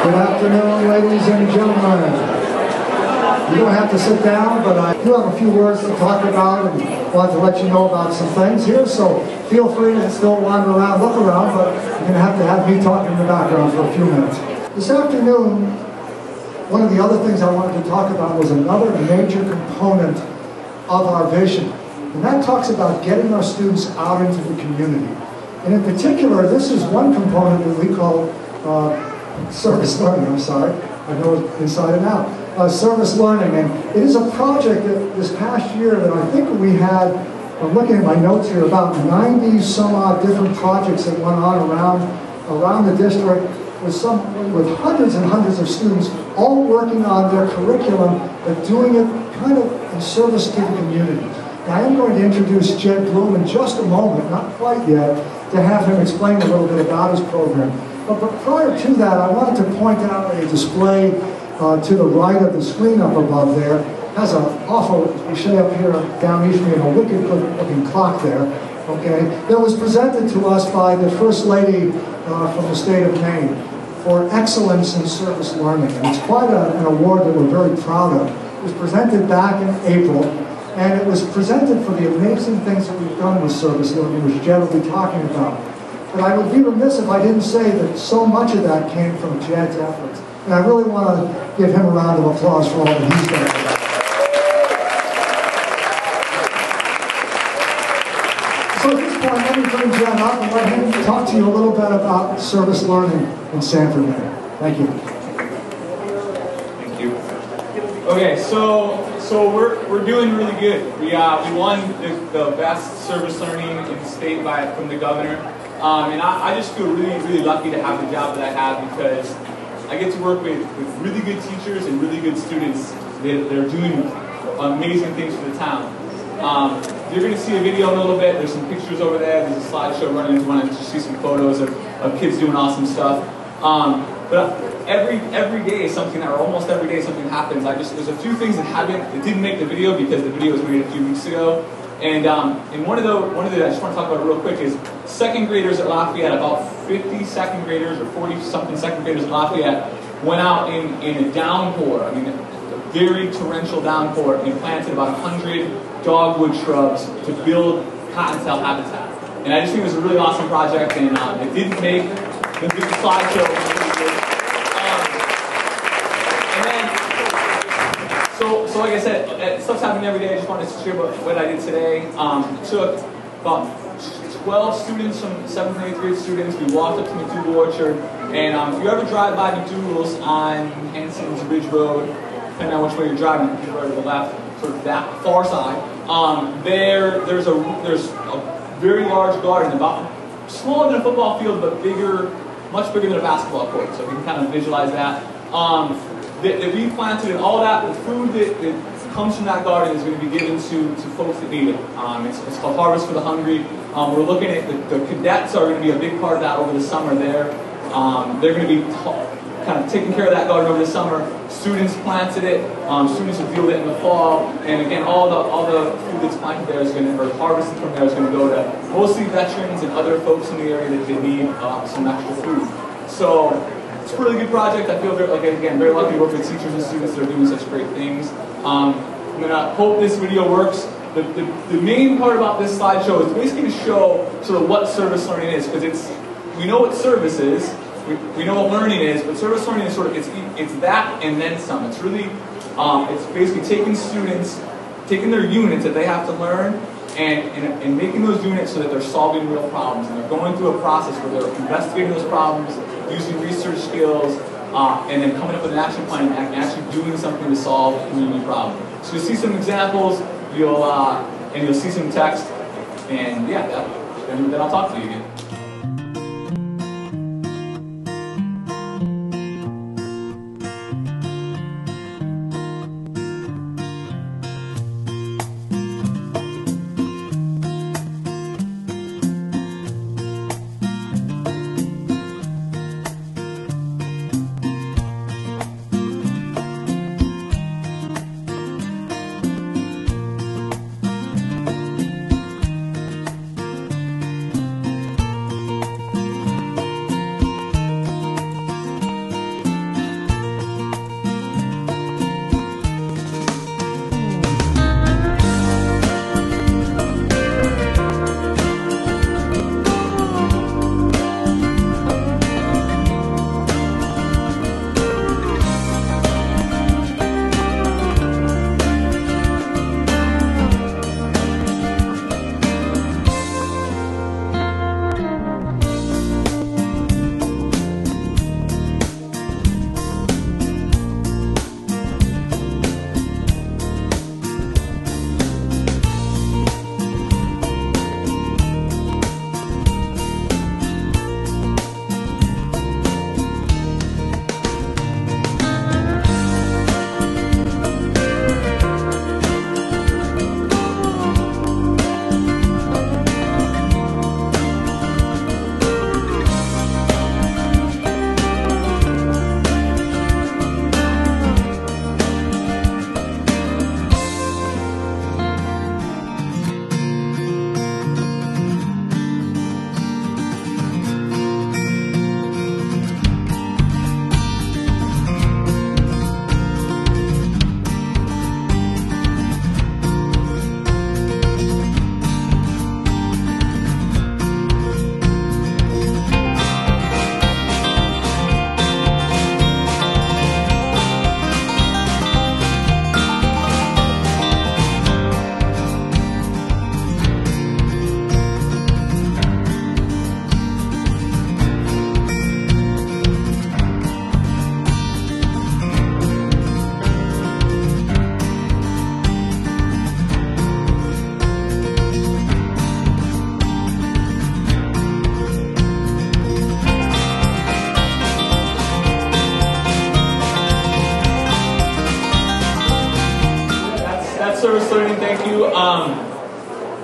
Good afternoon, ladies and gentlemen. You don't have to sit down, but I do have a few words to talk about and want to let you know about some things here, so feel free to still wander around, look around, but you're going to have me talking in the background for a few minutes. This afternoon, one of the other things I wanted to talk about was another major component of our vision, and that talks about getting our students out into the community. And in particular, this is one component that we call service learning. I'm sorry, I know it inside and out. Service learning, and it is a project that this past year that I think we had, I'm looking at my notes here, about 90 some odd different projects that went on around the district with hundreds and hundreds of students all working on their curriculum, but doing it kind of in service to the community. Now, I am going to introduce Jed Bloom in just a moment, not quite yet, to have him explain a little bit about his program. But prior to that, I wanted to point out a display to the right of the screen up above there. Has an awful cliche up here, down east, and a wicked looking clock there, okay, that was presented to us by the First Lady from the state of Maine for excellence in service learning. And it's quite an award that we're very proud of. It was presented back in April, and it was presented for the amazing things that we've done with service learning, which Jed will be talking about. But I would be remiss if I didn't say that so much of that came from Jed's efforts. And I really want to give him a round of applause for all that he's done. So at this point, let me bring Jed up and let him talk to you a little bit about service learning in Sanford, Maine. Thank you. Thank you. Okay, so we're doing really good. We won the best service learning in the state from the governor. And I just feel really lucky to have the job that I have, because I get to work with really good teachers and really good students that are doing amazing things for the town. You're going to see a video in a little bit. There's some pictures over there. There's a slideshow running if you want to see some photos of kids doing awesome stuff. But every day something, or almost every day something happens. There's a few things that didn't make the video because the video was made a few weeks ago. And one of the I just want to talk about it real quick is second graders at Lafayette, about 50 second graders or 40 something second graders at Lafayette went out in a downpour, I mean a very torrential downpour, and planted about 100 dogwood shrubs to build cottontail habitat. And I just think it was a really awesome project, and it didn't make the big slideshow. So like I said, stuff's happening every day. I just wanted to share what I did today. Took about 12 students from 7th and 8th grade students. We walked up to McDougal Orchard, and if you ever drive by McDougal's on Hanson's Ridge Road, depending on which way you're driving, if you're right to the left, sort of that far side, there's a very large garden, about smaller than a football field, but bigger, much bigger than a basketball court. So you can kind of visualize that. That we planted, and all that, the food that comes from that garden is going to be given to folks that need it. It's called Harvest for the Hungry. We're looking at, the cadets are going to be a big part of that over the summer there. They're going to be kind of taking care of that garden over the summer. Students planted it, students will field it in the fall, and again, all the food that's planted there is going to, or harvested from there is going to go to mostly veterans and other folks in the area that they need some extra food. So, it's a really good project. I feel very lucky to work with teachers and students that are doing such great things. I'm going to hope this video works. The main part about this slideshow is basically to show sort of what service learning is, because we know what service is, we know what learning is, but service learning is sort of, it's that and then some. It's really, it's basically taking students, taking their units that they have to learn, and making those units so that they're solving real problems, and they're going through a process where they're investigating those problems, using research skills, and then coming up with an action plan and actually doing something to solve a community problem. So you'll see some examples, and you'll see some text, and yeah, then I'll talk to you again.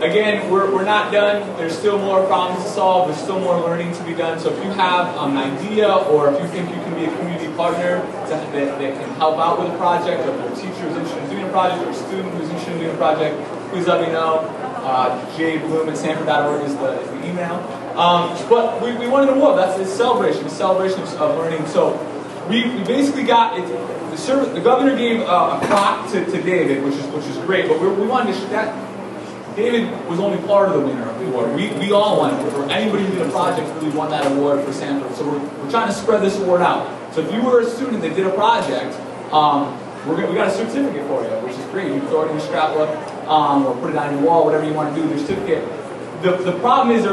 again, we're not done. There's still more problems to solve. There's still more learning to be done. So if you have an idea, or if you think you can be a community partner that can help out with a project, or if your teacher is interested in doing a project, or a student who's interested in doing a project, please let me know. jbloom@sanford.org is the email. But we wanted to more. That's a celebration of learning. So we basically got it. The governor gave a clock to David, which is great. But we wanted to that. David was only part of the winner of the award. We all won it. For anybody who did a project, really won that award for Sanford. So we're trying to spread this award out. So if you were a student that did a project, we got a certificate for you, which is great. You can throw it in your scrapbook, or put it on your wall, whatever you want to do. There's a certificate. The problem is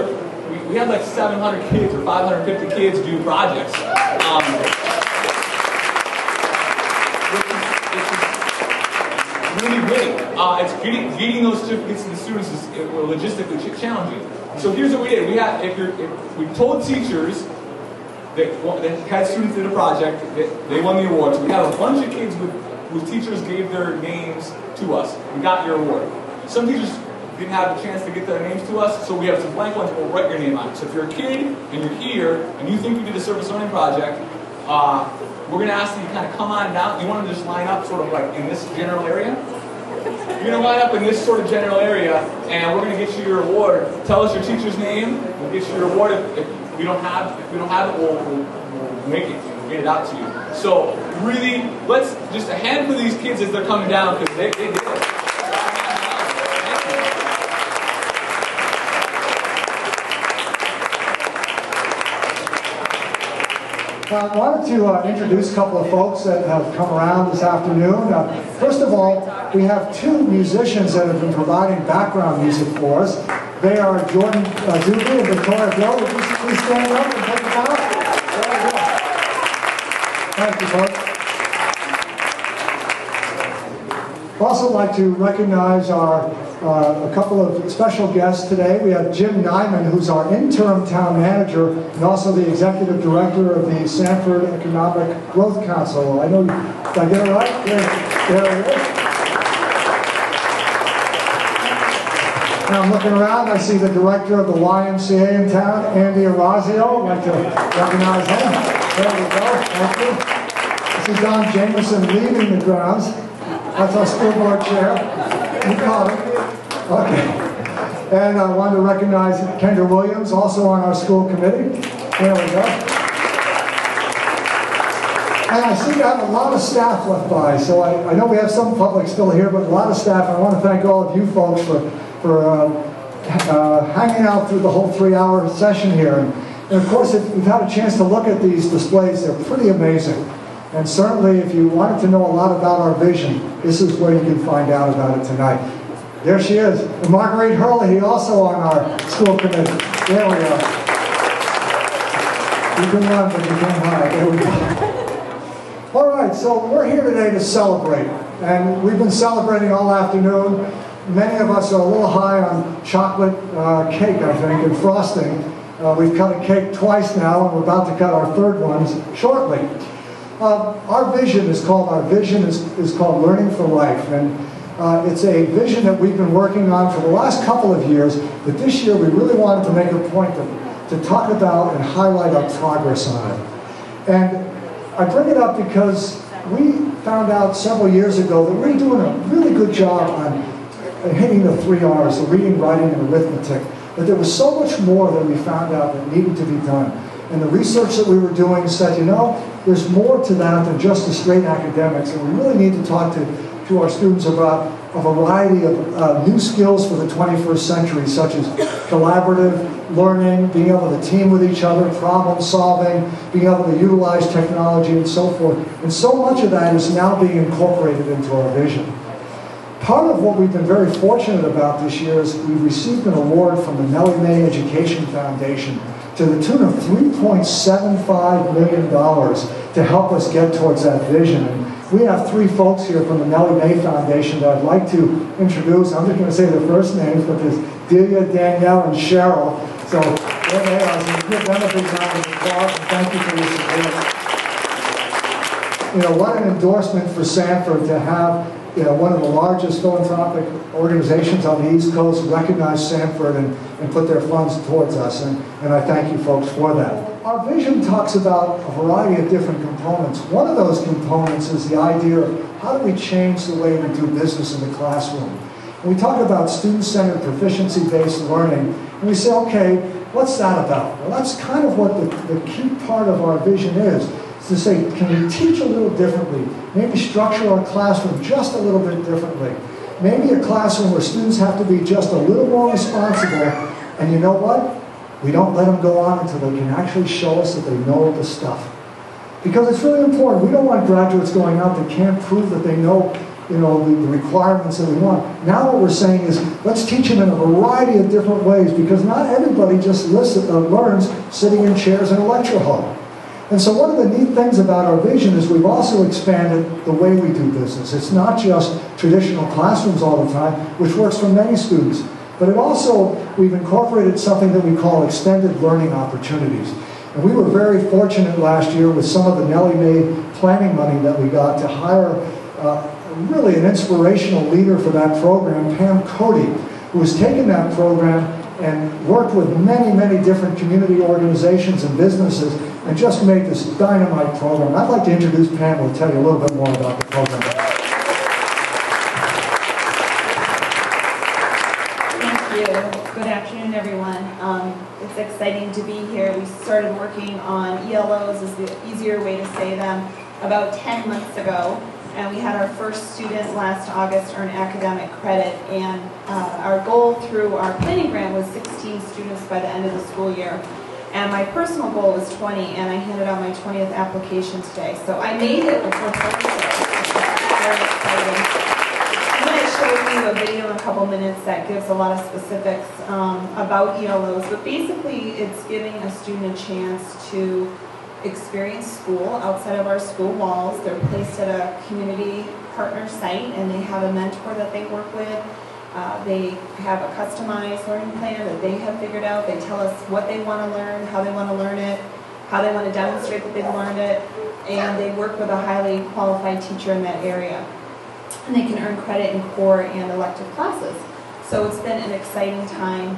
we had like 700 kids or 550 kids do projects. Really big. It's getting those certificates to the students is logistically challenging. So here's what we did. We told teachers that had students did a project, they won the award. So we had a bunch of kids whose teachers gave their names to us. We got your award. Some teachers didn't have a chance to get their names to us, so we have some blank ones. We'll write your name on it. So if you're a kid and you're here and you think you did a service learning project, we're going to ask that you kind of come on down. You want to just line up sort of like in this general area? You're going to line up in this sort of general area, and we're going to get you your award. Tell us your teacher's name. We'll get you your award. If we don't have it, we'll make it. We'll get it out to you. So really, let's just a handful of these kids as they're coming down, because they did it. I wanted to introduce a couple of folks that have come around this afternoon. First of all, we have two musicians that have been providing background music for us. They are Jordan Zuby and Victoria Bill. Would you please stand up and take it out? There we go. Thank you, folks. I'd also like to recognize a couple of special guests today. We have Jim Nyman, who's our interim town manager and also the executive director of the Sanford Economic Growth Council. I know, did I get it right? There it is. Now I'm looking around, I see the director of the YMCA in town, Andy Orazio. I'd like to recognize him. There we go, thank you. This is Don Jameson leaving the grounds. That's our school board chair. You caught him. Okay. And I wanted to recognize Kendra Williams, also on our school committee. There we go. And I see I have a lot of staff left by, so I know we have some public still here, but a lot of staff. I want to thank all of you folks for hanging out through the whole 3-hour session here. And of course, if you've had a chance to look at these displays, they're pretty amazing. And certainly, if you wanted to know a lot about our vision, this is where you can find out about it tonight. There she is. And Marguerite Hurley, also on our school committee. There we are. You can run, but you can't hide. There we go. All right, so we're here today to celebrate. And we've been celebrating all afternoon. Many of us are a little high on chocolate cake, I think, and frosting. We've cut a cake twice now, and we're about to cut our third ones shortly. Our vision is called Learning for Life, and it's a vision that we've been working on for the last couple of years, but this year we really wanted to make a point to talk about and highlight our progress on it. And I bring it up because we found out several years ago that we're doing a really good job on hitting the 3 R's, the reading, writing, and arithmetic, but there was so much more that we found out that needed to be done. And the research that we were doing said, you know, there's more to that than just the straight academics, and we really need to talk to our students about a variety of new skills for the 21st century, such as collaborative learning, being able to team with each other, problem solving, being able to utilize technology, and so forth. And so much of that is now being incorporated into our vision. Part of what we've been very fortunate about this year is we've received an award from the Nellie Mae Education Foundation to the tune of $3.75 million to help us get towards that vision. And we have 3 folks here from the Nellie Mae Foundation that I'd like to introduce. I'm just going to say their first names, but there's Delia, Danielle, and Cheryl. So there they are. So give them a big round of applause, and thank you for your support. You know, what an endorsement for Sanford to have one of the largest philanthropic organizations on the East Coast recognized Sanford and put their funds towards us, and I thank you folks for that. Our vision talks about a variety of different components. One of those components is the idea of how do we change the way we do business in the classroom. And we talk about student-centered, proficiency-based learning, and we say, okay, what's that about? Well, that's kind of what the key part of our vision is to say, can we teach a little differently? Maybe structure our classroom just a little bit differently. Maybe a classroom where students have to be just a little more responsible, and you know what? We don't let them go on until they can actually show us that they know the stuff. Because it's really important. We don't want graduates going out that can't prove that they know, the requirements that we want. Now what we're saying is, let's teach them in a variety of different ways, because not everybody just learns sitting in chairs in a lecture hall. And so one of the neat things about our vision is we've also expanded the way we do business. It's not just traditional classrooms all the time, which works for many students, but we've incorporated something that we call extended learning opportunities. And we were very fortunate last year with some of the Nellie Mae planning money that we got to hire really an inspirational leader for that program, Pam Cote, who has taken that program and worked with many, many different community organizations and businesses and just made this dynamite program. I'd like to introduce Pam, who will tell you a little bit more about the program. Thank you. Good afternoon, everyone. It's exciting to be here. We started working on ELOs, is the easier way to say them, about 10 months ago. And we had our first student last August earn academic credit, and our goal through our planning grant was 16 students by the end of the school year. And my personal goal was 20, and I handed out my 20th application today. So I made it before Thursday. Very exciting. I'm going to show you a video in a couple minutes that gives a lot of specifics about ELOs, but basically it's giving a student a chance to experience school outside of our school walls. They're placed at a community partner site, and they have a mentor that they work with. They have a customized learning plan that they have figured out. They tell us what they want to learn, how they want to learn it, how they want to demonstrate that they've learned it, and they work with a highly qualified teacher in that area. And they can earn credit in core and elective classes. So it's been an exciting time.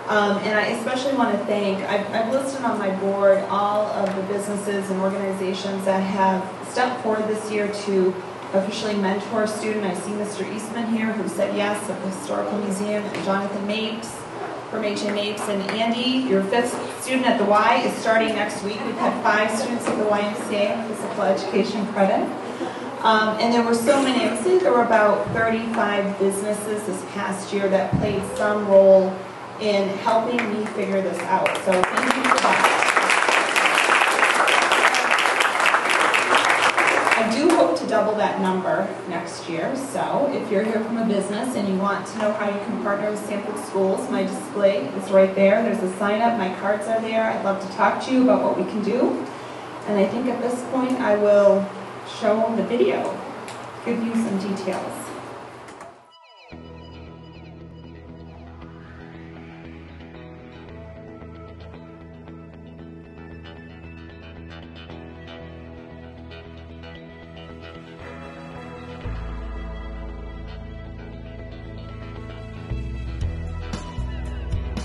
And I especially want to thank, I've listed on my board all of the businesses and organizations that have stepped forward this year to officially mentor a student. I see Mr. Eastman here who said yes at the Historical Museum, and Jonathan Mapes from HA Mapes, and Andy, your 5th student at the Y, is starting next week. We've had 5 students at the YMCA with physical education credit. And there were so many, I would say there were about 35 businesses this past year that played some role in helping me figure this out. So thank you for that. I do hope to double that number next year. So if you're here from a business and you want to know how you can partner with Sanford Schools, my display is right there. There's a sign up, my cards are there. I'd love to talk to you about what we can do. And I think at this point I will show the video, give you some details.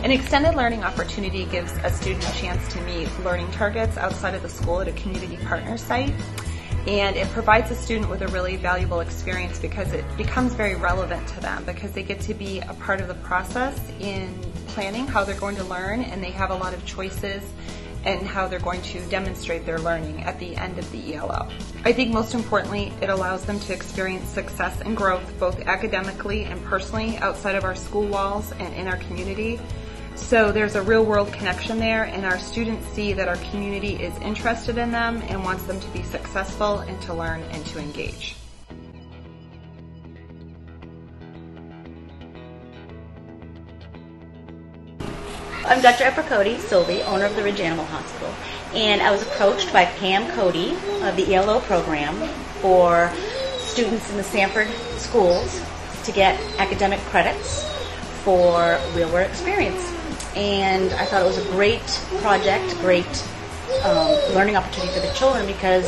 An extended learning opportunity gives a student a chance to meet learning targets outside of the school at a community partner site. And it provides a student with a really valuable experience because it becomes very relevant to them, because they get to be a part of the process in planning how they're going to learn, and they have a lot of choices in how they're going to demonstrate their learning at the end of the ELO. I think most importantly, it allows them to experience success and growth both academically and personally outside of our school walls and in our community. So there's a real-world connection there, and our students see that our community is interested in them and wants them to be successful and to learn and to engage. I'm Dr. Cote, Sylvie, owner of the Ridge Animal Hospital, and I was approached by Pam Cote of the ELO program for students in the Sanford schools to get academic credits for real-world experience. And I thought it was a great project, great learning opportunity for the children, because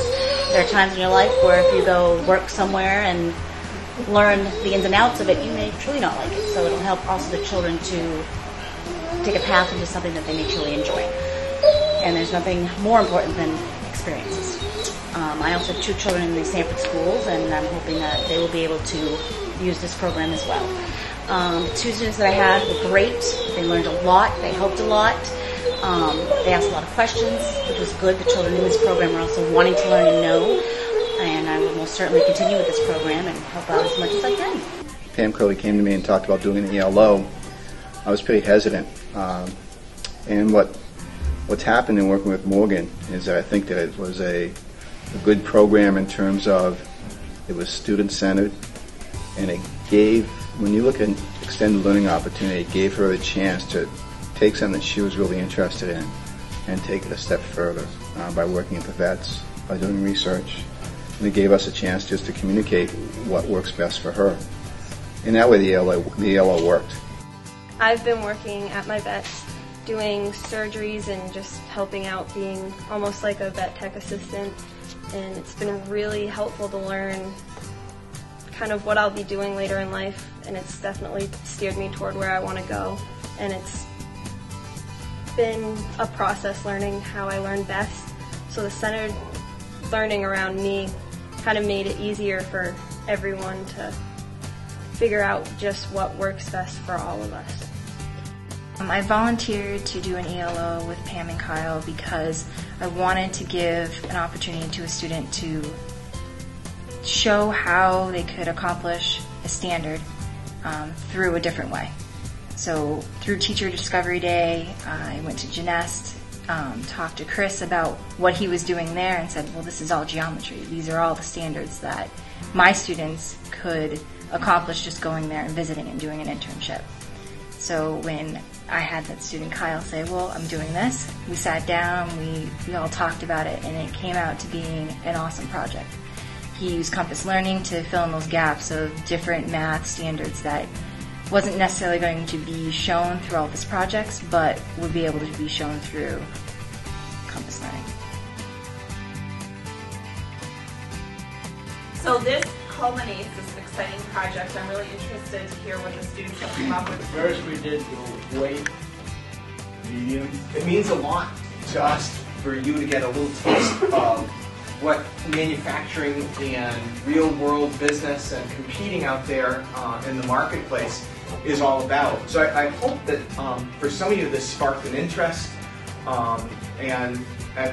there are times in your life where if you go work somewhere and learn the ins and outs of it, you may truly not like it. So it'll help also the children to take a path into something that they may truly enjoy. And there's nothing more important than experiences. I also have 2 children in the Sanford schools, and I'm hoping that they will be able to use this program as well. The 2 students that I had were great. They learned a lot. They helped a lot. They asked a lot of questions, which was good. The children in this program are also wanting to learn and know, and I will most certainly continue with this program and help out as much as I can. Pam Cote came to me and talked about doing an ELO. I was pretty hesitant, and what's happened in working with Morgan is that I think that it was a good program in terms of it was student-centered, and it gave, when you look at extended learning opportunity, it gave her a chance to take something that she was really interested in and take it a step further by working at the vets, by doing research. And it gave us a chance just to communicate what works best for her. And that way the ELO worked. I've been working at my vet's doing surgeries and just helping out, being almost like a vet tech assistant, and it's been really helpful to learn kind of what I'll be doing later in life, and it's definitely steered me toward where I want to go, and it's been a process learning how I learn best. So the centered learning around me kind of made it easier for everyone to figure out just what works best for all of us. I volunteered to do an ELO with Pam and Kyle because I wanted to give an opportunity to a student to show how they could accomplish a standard through a different way. So through Teacher Discovery Day, I went to Genest, talked to Chris about what he was doing there and said, well, this is all geometry. These are all the standards that my students could accomplish just going there and visiting and doing an internship. So when I had that student Kyle say, well, I'm doing this, we sat down, we all talked about it, and it came out to being an awesome project. He used Compass Learning to fill in those gaps of different math standards that wasn't necessarily going to be shown through all of his projects, but would be able to be shown through Compass Learning. So this culminates this exciting project. I'm really interested to hear what the students have come up with. First we did the weight medium. It means a lot to us for you to get a little taste of what manufacturing and real world business and competing out there in the marketplace is all about. So I hope that for some of you this sparked an interest, and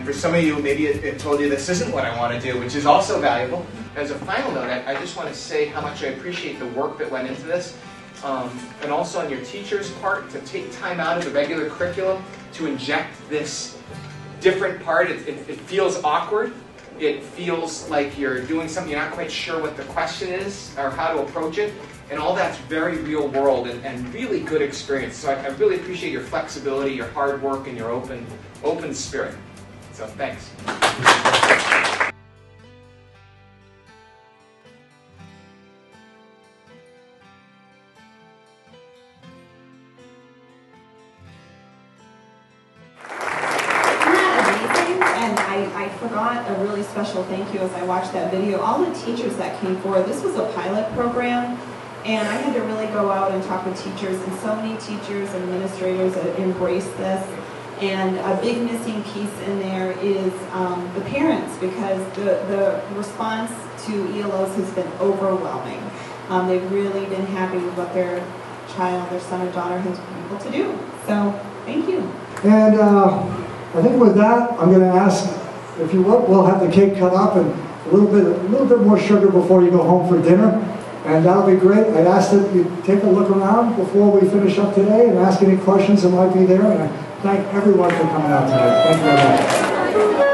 for some of you maybe it told you this isn't what I want to do, which is also valuable. As a final note, I just want to say how much I appreciate the work that went into this, and also on your teacher's part to take time out of the regular curriculum to inject this different part. It feels awkward. It feels like you're doing something you're not quite sure what the question is or how to approach it, and all that's very real world and really good experience. So I really appreciate your flexibility, your hard work, and your open spirit. So thanks. I forgot a really special thank you as I watched that video. All the teachers that came forward, this was a pilot program, and I had to really go out and talk with teachers, and so many teachers and administrators embraced this. And a big missing piece in there is the parents, because the response to ELOs has been overwhelming. They've really been happy with what their child, their son or daughter has been able to do. So, thank you. And I think with that, I'm going to ask, if you will, we'll have the cake cut up and a little bit more sugar before you go home for dinner, and that'll be great. I'd ask that you take a look around before we finish up today and ask any questions that might be there. And I thank everyone for coming out tonight. Thank you very much.